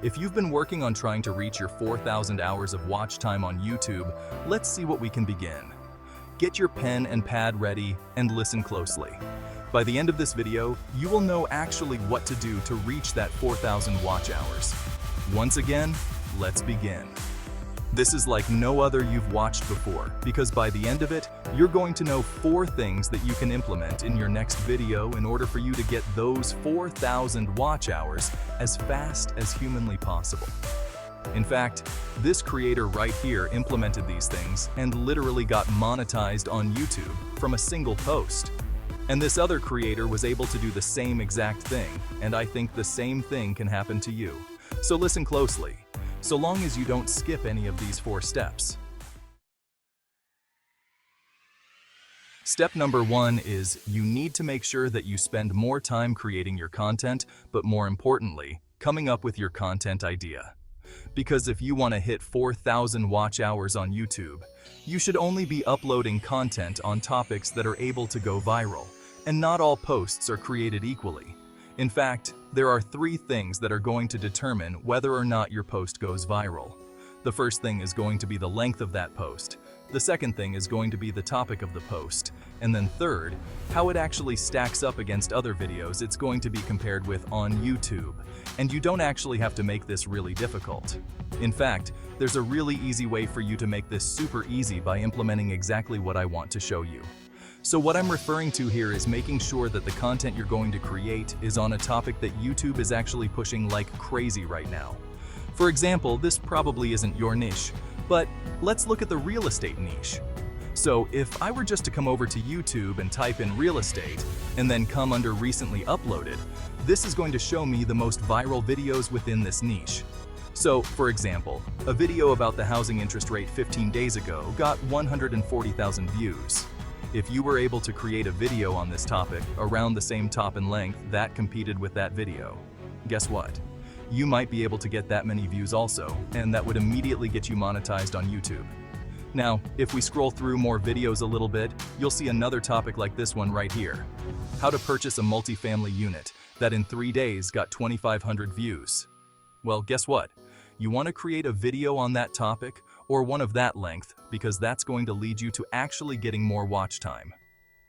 If you've been working on trying to reach your 4,000 hours of watch time on YouTube, let's see what we can begin. Get your pen and pad ready and listen closely. By the end of this video, you will know actually what to do to reach that 4,000 watch hours. Once again, let's begin. This is like no other you've watched before, because by the end of it, you're going to know 4 things that you can implement in your next video in order for you to get those 4,000 watch hours as fast as humanly possible. In fact, this creator right here implemented these things and literally got monetized on YouTube from a single post. And this other creator was able to do the same exact thing, and I think the same thing can happen to you. So listen closely, so long as you don't skip any of these 4 steps. Step number 1 is you need to make sure that you spend more time creating your content, but more importantly, coming up with your content idea. Because if you want to hit 4,000 watch hours on YouTube, you should only be uploading content on topics that are able to go viral, and not all posts are created equally. In fact, there are 3 things that are going to determine whether or not your post goes viral. The first thing is going to be the length of that post. The second thing is going to be the topic of the post. And then third, how it actually stacks up against other videos it's going to be compared with on YouTube. And you don't actually have to make this really difficult. In fact, there's a really easy way for you to make this super easy by implementing exactly what I want to show you. So what I'm referring to here is making sure that the content you're going to create is on a topic that YouTube is actually pushing like crazy right now. For example, this probably isn't your niche, but let's look at the real estate niche. So if I were just to come over to YouTube and type in real estate and then come under recently uploaded, this is going to show me the most viral videos within this niche. So, for example, a video about the housing interest rate 15 days ago got 140,000 views. If you were able to create a video on this topic around the same top and length that competed with that video, guess what? You might be able to get that many views also, and that would immediately get you monetized on YouTube. Now, if we scroll through more videos a little bit, you'll see another topic like this one right here. How to purchase a multifamily unit that in 3 days got 2,500 views. Well, guess what? You want to create a video on that topic or one of that length because that's going to lead you to actually getting more watch time.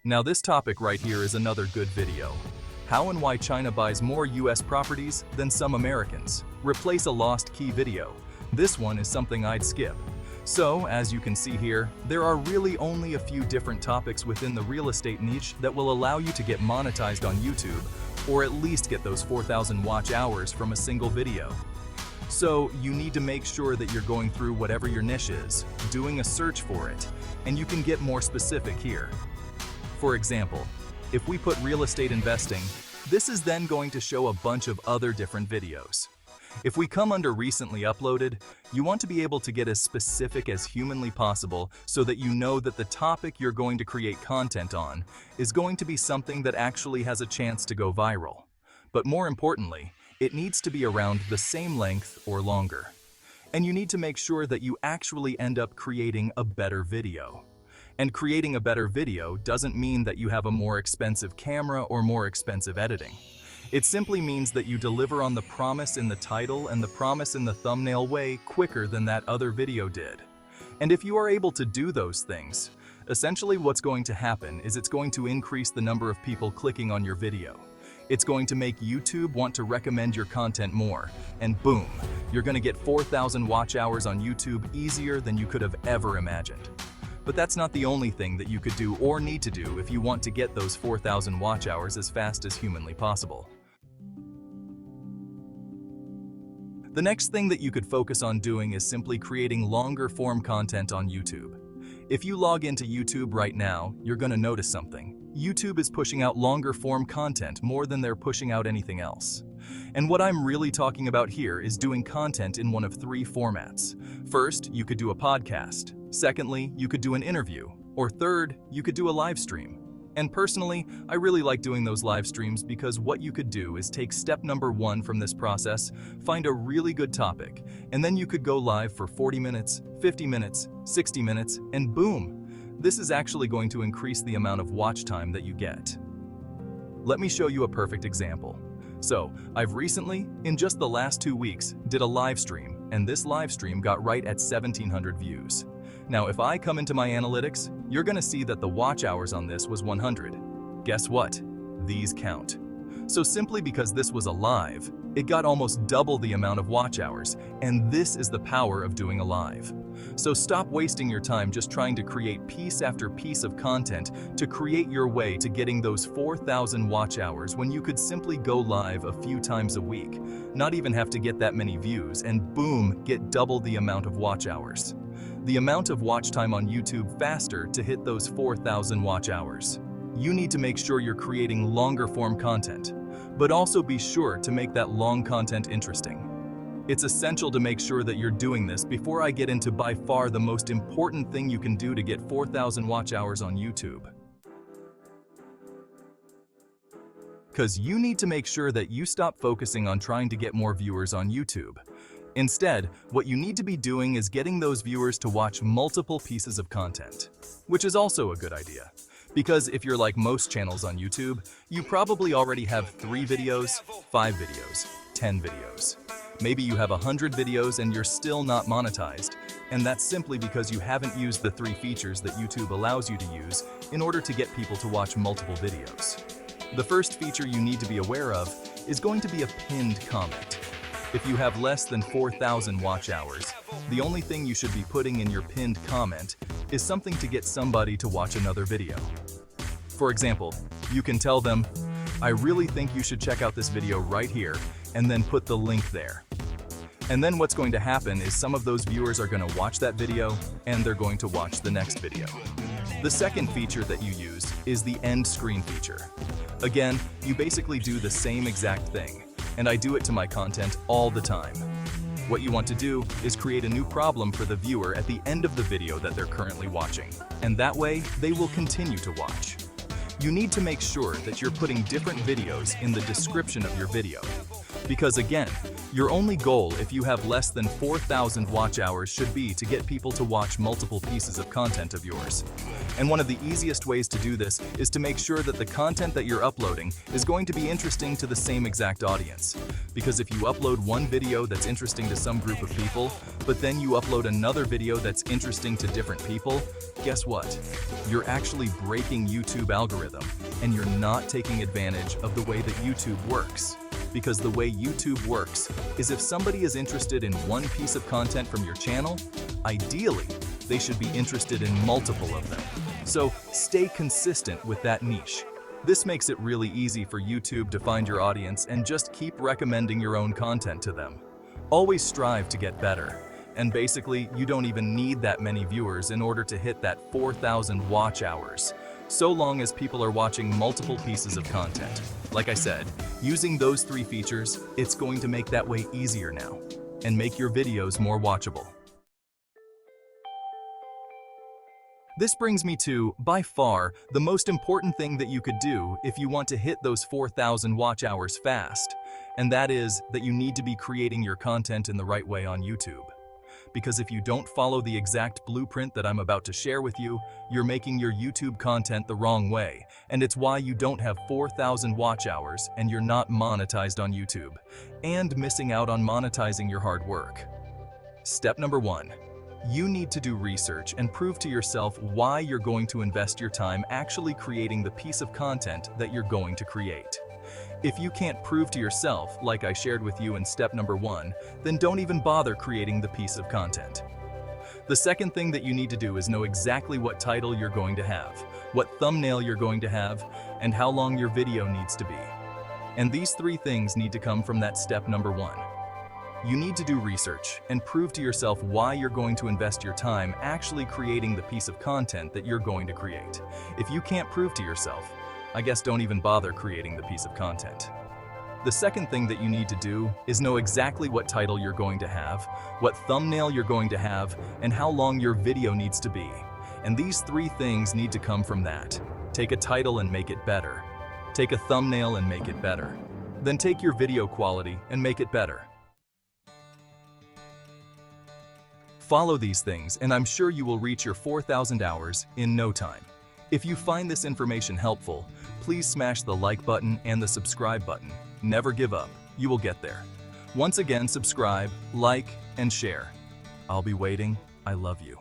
Now this topic right here is another good video. How and why China buys more US properties than some Americans. Replace a lost key video. This one is something I'd skip. So, as you can see here, there are really only a few different topics within the real estate niche that will allow you to get monetized on YouTube, or at least get those 4,000 watch hours from a single video. So, you need to make sure that you're going through whatever your niche is, doing a search for it, and you can get more specific here. For example, if we put real estate investing, this is then going to show a bunch of other different videos. If we come under recently uploaded, you want to be able to get as specific as humanly possible so that you know that the topic you're going to create content on is going to be something that actually has a chance to go viral. But more importantly, it needs to be around the same length or longer. And you need to make sure that you actually end up creating a better video. And creating a better video doesn't mean that you have a more expensive camera or more expensive editing. It simply means that you deliver on the promise in the title and the promise in the thumbnail way quicker than that other video did. And if you are able to do those things, essentially what's going to happen is it's going to increase the number of people clicking on your video. It's going to make YouTube want to recommend your content more, and boom, you're going to get 4,000 watch hours on YouTube easier than you could have ever imagined. But that's not the only thing that you could do or need to do if you want to get those 4,000 watch hours as fast as humanly possible. The next thing that you could focus on doing is simply creating longer form content on YouTube. If you log into YouTube right now, you're going to notice something. YouTube is pushing out longer form content more than they're pushing out anything else. And what I'm really talking about here is doing content in one of 3 formats. First, you could do a podcast. Secondly, you could do an interview. Or third, you could do a live stream. And personally, I really like doing those live streams because what you could do is take step number 1 from this process, find a really good topic, and then you could go live for 40 minutes, 50 minutes, 60 minutes, and boom! This is actually going to increase the amount of watch time that you get. Let me show you a perfect example. So, I've recently, in just the last 2 weeks, did a live stream, and this live stream got right at 1,700 views. Now, if I come into my analytics, you're gonna see that the watch hours on this was 100. Guess what? These count. So simply because this was a live, it got almost double the amount of watch hours, and this is the power of doing a live. So stop wasting your time just trying to create piece after piece of content to create your way to getting those 4,000 watch hours when you could simply go live a few times a week, not even have to get that many views, and boom, get double the amount of watch hours. The amount of watch time on YouTube faster to hit those 4,000 watch hours. You need to make sure you're creating longer form content, but also be sure to make that long content interesting. It's essential to make sure that you're doing this before I get into by far the most important thing you can do to get 4,000 watch hours on YouTube. Because you need to make sure that you stop focusing on trying to get more viewers on YouTube. Instead, what you need to be doing is getting those viewers to watch multiple pieces of content, which is also a good idea. Because if you're like most channels on YouTube, you probably already have 3 videos, 5 videos, 10 videos. Maybe you have 100 videos and you're still not monetized, and that's simply because you haven't used the 3 features that YouTube allows you to use in order to get people to watch multiple videos. The first feature you need to be aware of is going to be a pinned comment. If you have less than 4,000 watch hours, the only thing you should be putting in your pinned comment is something to get somebody to watch another video. For example, you can tell them, "I really think you should check out this video right here," and then put the link there. And then what's going to happen is some of those viewers are going to watch that video, and they're going to watch the next video. The second feature that you use is the end screen feature. Again, you basically do the same exact thing, and I do it to my content all the time. What you want to do is create a new problem for the viewer at the end of the video that they're currently watching, and that way they will continue to watch. You need to make sure that you're putting different videos in the description of your video. Because again, your only goal if you have less than 4,000 watch hours should be to get people to watch multiple pieces of content of yours. And one of the easiest ways to do this is to make sure that the content that you're uploading is going to be interesting to the same exact audience. Because if you upload one video that's interesting to some group of people, but then you upload another video that's interesting to different people, guess what? You're actually breaking YouTube algorithm, and you're not taking advantage of the way that YouTube works. Because the way YouTube works is if somebody is interested in one piece of content from your channel, ideally, they should be interested in multiple of them. So stay consistent with that niche. This makes it really easy for YouTube to find your audience and just keep recommending your own content to them. Always strive to get better. And basically, you don't even need that many viewers in order to hit that 4,000 watch hours, so long as people are watching multiple pieces of content. Like I said, using those 3 features, it's going to make that way easier now and make your videos more watchable. This brings me to, by far, the most important thing that you could do if you want to hit those 4,000 watch hours fast, and that is that you need to be creating your content in the right way on YouTube. Because if you don't follow the exact blueprint that I'm about to share with you, you're making your YouTube content the wrong way, and it's why you don't have 4,000 watch hours and you're not monetized on YouTube, and missing out on monetizing your hard work. Step number 1. You need to do research and prove to yourself why you're going to invest your time actually creating the piece of content that you're going to create. If you can't prove to yourself, like I shared with you in step number 1, then don't even bother creating the piece of content. The second thing that you need to do is know exactly what title you're going to have, what thumbnail you're going to have, and how long your video needs to be. And these 3 things need to come from that step number 1. You need to do research and prove to yourself why you're going to invest your time actually creating the piece of content that you're going to create. If you can't prove to yourself, I guess don't even bother creating the piece of content. The second thing that you need to do is know exactly what title you're going to have, what thumbnail you're going to have, and how long your video needs to be. And these 3 things need to come from that. Take a title and make it better. Take a thumbnail and make it better. Then take your video quality and make it better. Follow these things and I'm sure you will reach your 4,000 hours in no time. If you find this information helpful, please smash the like button and the subscribe button. Never give up. You will get there. Once again, subscribe, like, and share. I'll be waiting. I love you.